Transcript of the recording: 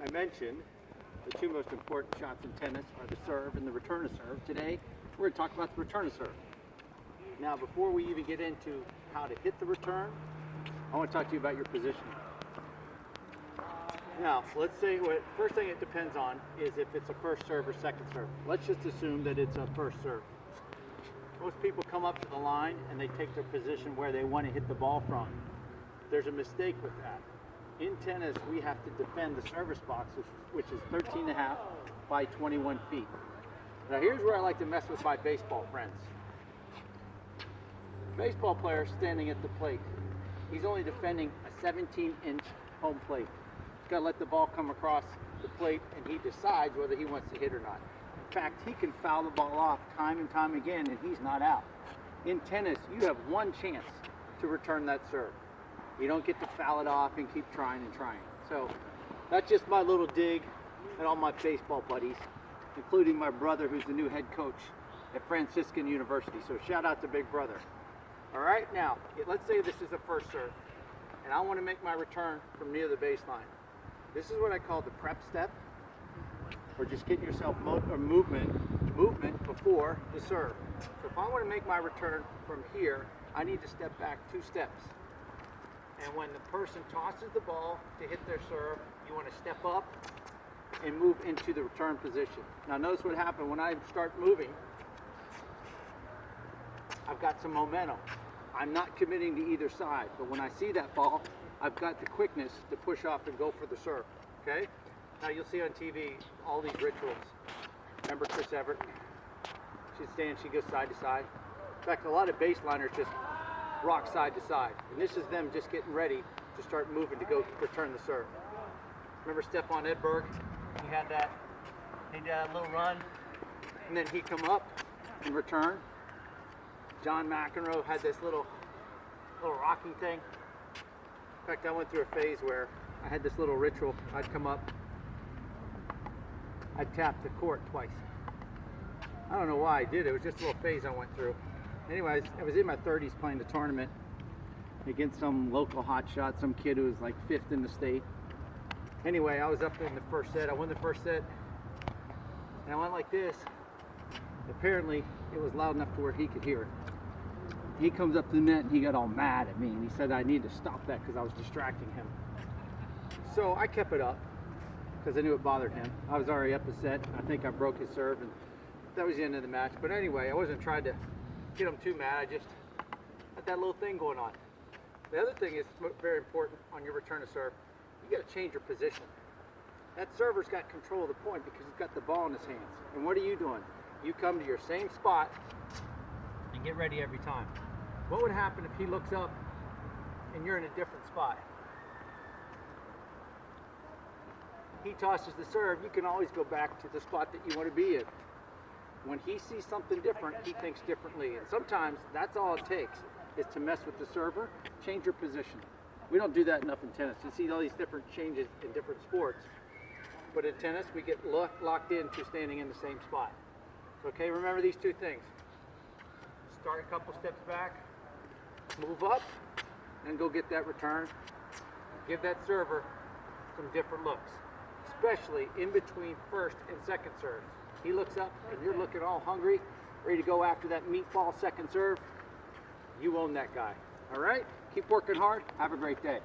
I mentioned the two most important shots in tennis are the serve and the return of serve. Today, we're going to talk about the return of serve. Now, before we even get into how to hit the return, I want to talk to you about your position. Now, let's say first thing it depends on is if it's a first serve or second serve. Let's just assume that it's a first serve. Most people come up to the line and they take their position where they want to hit the ball from. There's a mistake with that. In tennis, we have to defend the service box, which is 13.5 by 21 feet. Now here's where I like to mess with my baseball friends. Baseball player standing at the plate. He's only defending a 17-inch home plate. He's got to let the ball come across the plate and he decides whether he wants to hit or not. In fact, he can foul the ball off time and time again and he's not out. In tennis, you have one chance to return that serve. You don't get to foul it off and keep trying and trying. So that's just my little dig at all my baseball buddies, including my brother who's the new head coach at Franciscan University. So shout out to Big Brother. All right, now, let's say this is a first serve, and I want to make my return from near the baseline. This is what I call the prep step, or just getting yourself movement before the serve. So if I want to make my return from here, I need to step back 2 steps. And when the person tosses the ball to hit their serve, you want to step up and move into the return position. Now notice what happened when I start moving. I've got some momentum. I'm not committing to either side, but when I see that ball, I've got the quickness to push off and go for the serve, okay? Now you'll see on TV all these rituals. Remember Chris Evert? She'd stand, she goes side to side. In fact, a lot of baseliners just rock side to side. And this is them just getting ready to start moving to go return the serve. Remember Stefan Edberg? He had that little run, and then he'd come up and return. John McEnroe had this little rocking thing. In fact, I went through a phase where I had this little ritual. I'd come up, I'd tap the court twice. I don't know why I did it. It was just a little phase I went through. Anyways, I was in my 30s playing the tournament against some local hotshot, some kid who was like 5th in the state. Anyway, I was up in the first set. I won the first set, and I went like this. Apparently, it was loud enough to where he could hear it. He comes up to the net and he got all mad at me, and he said I need to stop that because I was distracting him. So I kept it up because I knew it bothered him. I was already up a set. I think I broke his serve, and that was the end of the match. But anyway, I wasn't trying to get him too mad. I just had that little thing going on. The other thing is very important on your return to serve. You got to change your position. That server's got control of the point because he's got the ball in his hands. And what are you doing? You come to your same spot and get ready every time. What would happen if he looks up and you're in a different spot? He tosses the serve, you can always go back to the spot that you want to be in. When he sees something different, he thinks differently. And sometimes that's all it takes, is to mess with the server, change your position. We don't do that enough in tennis. You see all these different changes in different sports. But in tennis, we get locked into standing in the same spot. So, okay, remember these 2 things. Start a couple steps back, move up, and go get that return. Give that server some different looks, especially in between first and second serves. He looks up and you're looking all hungry, ready to go after that meatball second serve. You own that guy. All right? Keep working hard. Have a great day.